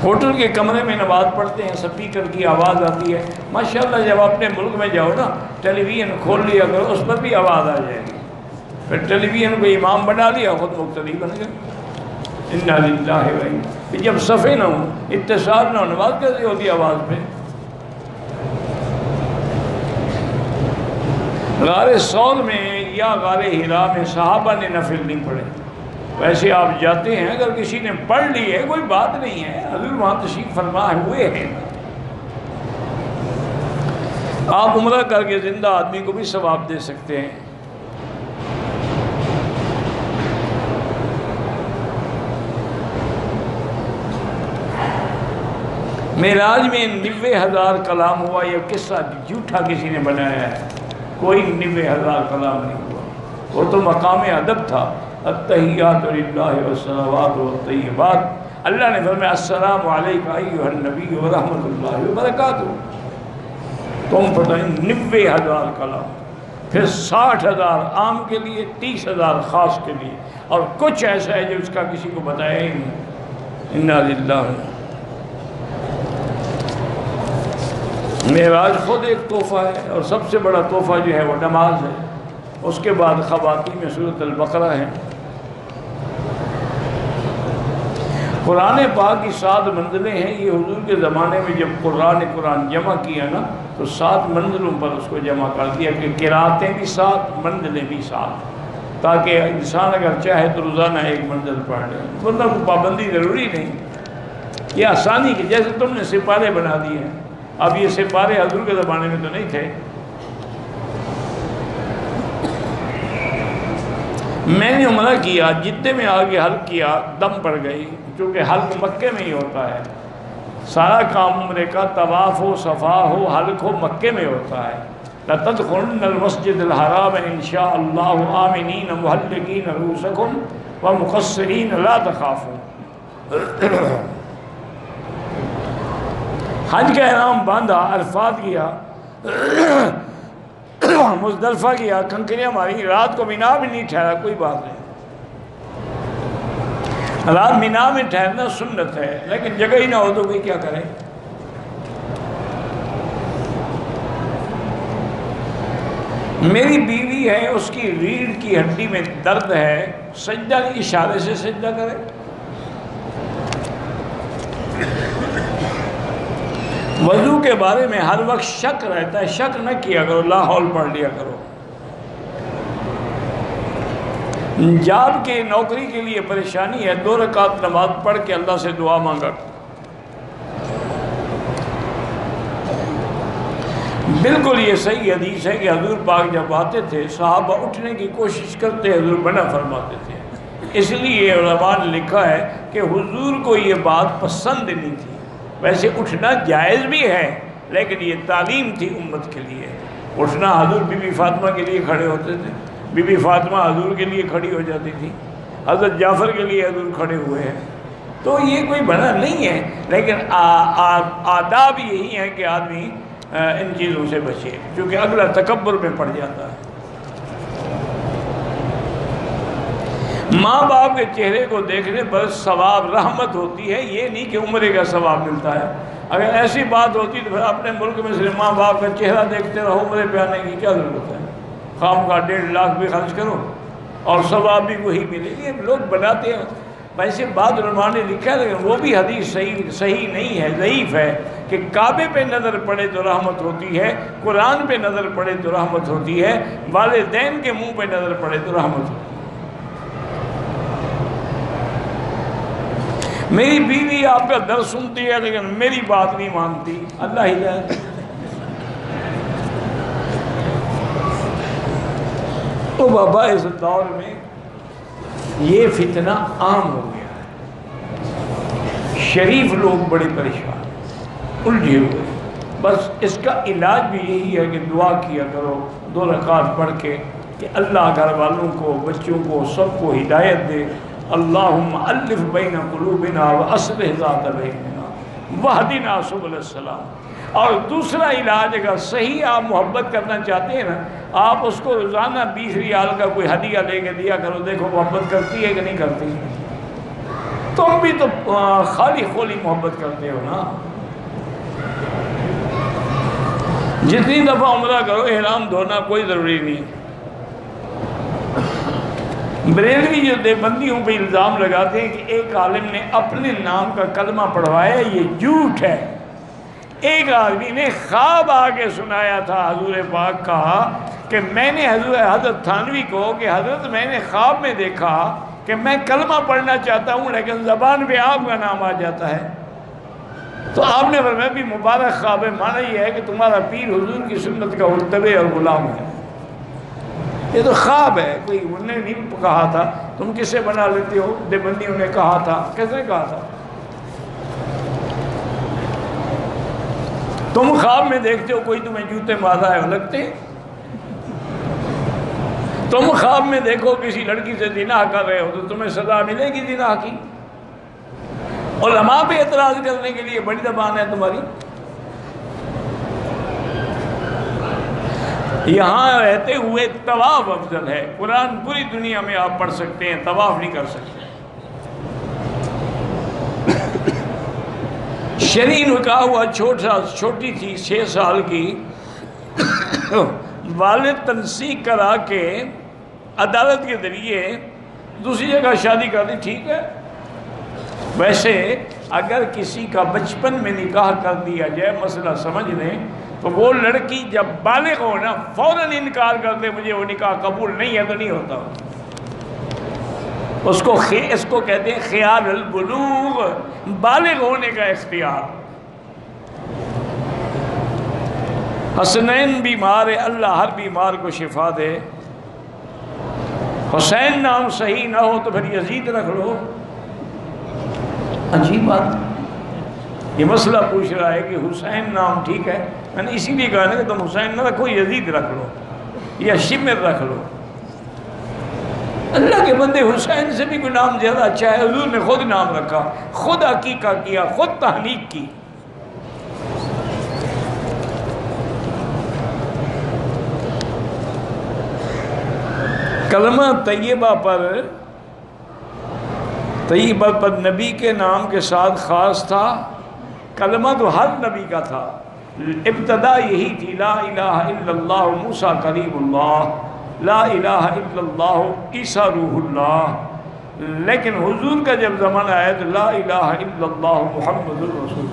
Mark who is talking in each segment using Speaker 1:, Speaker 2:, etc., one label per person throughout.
Speaker 1: Hotel کے کمرے میں نماز پڑھتے ہیں، سپیکر کی آواز آتی ہے، ماشاءاللہ جب اپنے ملک میں جاؤ نا ٹیلی ویژن کھول لیا کرو، اس پر بھی آواز آ جائے گی، پھر ٹیلی ویژن کو امام بنا لیا، خود مقتدی بن گئے۔ انا للہ و انا، جب صفے نہ ہوں، اتصال نہ ہو، نماز کیسے ہوتی آواز پہ؟ غار سور میں یا غار حرا میں صحابہ نے نفل نہیں پڑھے، ویسے آپ جاتے ہیں اگر کسی نے پڑھ لی ہے کوئی بات نہیں ہے، حضور وہاں تشریف فرما ہوئے ہیں، آپ عمرہ کر کے زندہ آدمی کو بھی ثواب دے سکتے ہیں۔ معراج میں 90,000 کلام ہوا، یہ قصہ جھوٹا کسی نے بنایا ہے، کوئی 90,000 کلام نہیں ہوا، وہ تو مقام ادب تھا، التحیات للہ والصلوات والطیبات۔ اللہ نے فرمایا السلام علیک ایھا النبی ورحمۃ اللہ وبرکاتہ، تم پتہ 90,000 کلام، پھر 60,000 عام کے لیے، 30,000 خاص کے لیے، اور کچھ ایسا ہے جو اس کا کسی کو بتایا ہی نہیں۔ انا للہ۔ معراج خود ایک تحفہ ہے، اور سب سے بڑا تحفہ جو ہے وہ نماز ہے، اس کے بعد خواتین میں سورۃ البقرہ ہے۔ قرآن پاک کی 7 منزلیں ہیں، یہ حضور کے زمانے میں جب قرآن جمع کیا نا تو 7 منزلوں پر اس کو جمع کر دیا کہ قراتیں بھی 7، منزلیں بھی 7، تاکہ انسان اگر چاہے تو روزانہ ایک منزل پڑھ لے، ورنہ کوئی پابندی ضروری نہیں، یہ آسانی کی، جیسے تم نے سپارے بنا دیے ہیں، اب یہ سپارے حضور کے زمانے میں تو نہیں تھے۔ میں نے عمرہ کیا، جدے میں آگے حلق کیا، دم پڑ گئی، چونکہ حلق مکے میں ہی ہوتا ہے، سارا کام عمرے کا طواف ہو، صفا ہو، حلق ہو، مکے میں ہوتا ہے۔ لَتَدْخُلُنَّ الْمَسْجِدَ الْحَرَامَ إِنْ شَاءَ اللَّهُ آمِنِينَ مُحَلِّقِينَ رُءُوسَكُمْ وَمُقَصِّرِينَ لَا تَخَافُونَ۔ حج کا احرام باندھا، عرفات کیا، مزدلفہ کیا، کنکریاں ماری، رات کو مینا بھی نہیں ٹھہرا، کوئی بات نہیں، رات مینا میں ٹھہرنا سنت ہے، لیکن جگہ ہی نہ ہو تو کوئی کیا کرے۔ میری بیوی ہے، اس کی ریڑھ کی ہڈی میں درد ہے، سجدہ کی اشارے سے سجدہ کرے۔ وضو کے بارے میں ہر وقت شک رہتا ہے، شک نہ کیا کرو، لا حول پڑھ لیا کرو۔ جاب کے نوکری کے لیے پریشانی ہے، 2 رکعت نماز پڑھ کے اللہ سے دعا مانگا۔ بالکل یہ صحیح حدیث ہے کہ حضور پاک جب آتے تھے صحابہ اٹھنے کی کوشش کرتے، حضور منع فرماتے تھے، اس لیے علماء نے لکھا ہے کہ حضور کو یہ بات پسند نہیں تھی۔ ویسے اٹھنا جائز بھی ہے، لیکن یہ تعلیم تھی امت کے لیے، اٹھنا حضور بی بی فاطمہ کے لیے کھڑے ہوتے تھے، بی بی فاطمہ حضور کے لیے کھڑی ہو جاتی تھی، حضرت جعفر کے لیے حضور کھڑے ہوئے ہیں، تو یہ کوئی بنا نہیں ہے، لیکن آداب یہی ہے کہ آدمی ان چیزوں سے بچے، کیونکہ اگلا تکبر میں پڑ جاتا ہے۔ ماں باپ کے چہرے کو دیکھنے پر ثواب رحمت ہوتی ہے، یہ نہیں کہ عمرے کا ثواب ملتا ہے۔ اگر ایسی بات ہوتی تو پھر اپنے ملک میں صرف ماں باپ کا چہرہ دیکھتے رہو، عمرے پہ آنے کی کیا ضرورت ہے؟ خام کا 1.5 لاکھ بھی خرچ کرو اور ثواب بھی وہی ملے، یہ لوگ بناتے ہیں۔ ویسے بعض علماء نے لکھا ہے، لیکن وہ بھی حدیث صحیح نہیں ہے، ضعیف ہے، کہ کعبے پہ نظر پڑے تو رحمت ہوتی ہے، قرآن پہ نظر پڑے تو رحمت ہوتی ہے، والدین کے منہ پہ نظر پڑے تو رحمت ہوتی ہے۔ میری بیوی آپ کا درد سنتی ہے لیکن میری بات نہیں مانتی، اللہ ہدایت۔ تو بابا اس دور میں یہ فتنہ عام ہو گیا ہے، شریف لوگ بڑے پریشان الجھے ہوئے، بس اس کا علاج بھی یہی ہے کہ دعا کیا کرو 2 رکعت پڑھ کے کہ اللہ گھر والوں کو، بچوں کو، سب کو ہدایت دے۔ اللہم الف بین قلوبنا واصلح ذات بیننا واہدنا سبل السلام۔ اور دوسرا علاج، اگر صحیح آپ محبت کرنا چاہتے ہیں نا، آپ اس کو روزانہ 20 ریال کا کوئی ہدیہ لے کے دیا کرو، دیکھو محبت کرتی ہے کہ نہیں کرتی۔ تم بھی تو خالی خولی محبت کرتے ہو نا. جتنی دفعہ عمرہ کرو احرام دھونا کوئی ضروری نہیں. بریلوی جو دیوبندیوں پہ الزام لگاتے ہیں کہ ایک عالم نے اپنے نام کا کلمہ پڑھوایا، یہ جھوٹ ہے. ایک آدمی نے خواب آ کے سنایا تھا حضور پاک کا کہ میں نے حضرت تھانوی کو کہ حضرت میں نے خواب میں دیکھا کہ میں کلمہ پڑھنا چاہتا ہوں لیکن زبان پہ آپ کا نام آ جاتا ہے. تو آپ نے فرمایا بھی مبارک خواب ہے، معنی یہ ہے کہ تمہارا پیر حضور کی سنت کا متبع اور غلام ہے. یہ تو خواب ہے، کوئی انہوں نے نہیں کہا تھا. تم کس سے بنا لیتے ہو؟ دیوبندیوں نے کہا تھا. کس نے کہا تھا؟ تم خواب میں دیکھتے ہو کوئی تمہیں جوتے مارا ہے لگتے. تم خواب میں دیکھو کسی لڑکی سے زنا کر رہے ہو تو تمہیں سزا ملے گی زنا کی. علماء پہ اعتراض کرنے کے لیے بڑی زبان ہے تمہاری. یہاں رہتے ہوئے طواف افضل ہے. قرآن پوری دنیا میں آپ پڑھ سکتے ہیں، طواف نہیں کر سکتے. شرعی نکاح ہوا، چھوٹی تھی 6 سال کی. والد تنسیق کرا کے عدالت کے ذریعے دوسری جگہ شادی کر دی، ٹھیک ہے. ویسے اگر کسی کا بچپن میں نکاح کر دیا جائے، مسئلہ سمجھ لیں، تو وہ لڑکی جب بالغ ہو نا فوراً انکار کر دے مجھے وہ نکاح قبول نہیں ہے تو نہیں ہوتا. اس کو کہتے ہیں خیال البلوغ، بالغ ہونے کا اختیار. حسنین بیمار ہے، اللہ ہر بیمار کو شفا دے. حسین نام صحیح نہ ہو تو پھر یزید رکھ لو. عجیب بات، یہ مسئلہ پوچھ رہا ہے کہ حسین نام ٹھیک ہے. میں نے اسی لیے کہا نا کہ تم حسین نہ رکھو، یزید رکھ لو یا شمر رکھ لو. اللہ کے بندے، حسین سے بھی کوئی نام زیادہ اچھا ہے. حضور نے خود نام رکھا، خود عقیقہ کیا، خود تحنیک کی. کلمہ طیبہ پر نبی کے نام کے ساتھ خاص تھا. کلمہ تو ہر نبی کا تھا. ابتدا یہی تھی، لا الہ الا اللہ موسیٰ کلیم اللہ، لا الہ الا اللہ عیسیٰ روح اللہ. لیکن حضور کا جب زمانہ آیا تو لا الہ الا اللہ محمد الرسول.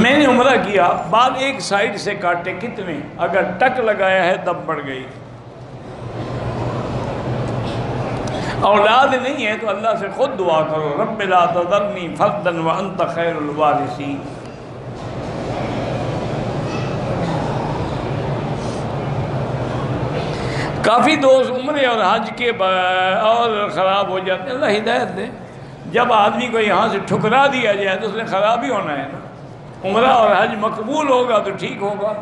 Speaker 1: میں نے عمرہ کیا، بال ایک سائیڈ سے کاٹے کتنے، اگر ٹک لگایا ہے تب بڑھ گئی. اولاد نہیں ہے تو اللہ سے خود دعا کرو، رب لا تذرنی فردا وانت خیر الوارثین. کافی دوست عمرے اور حج کے اور خراب ہو جاتے ہیں. اللہ ہدایت دے. جب آدمی کو یہاں سے ٹھکرا دیا جائے تو اس نے خراب ہی ہونا ہے نا. عمرہ اور حج مقبول ہوگا تو ٹھیک ہوگا.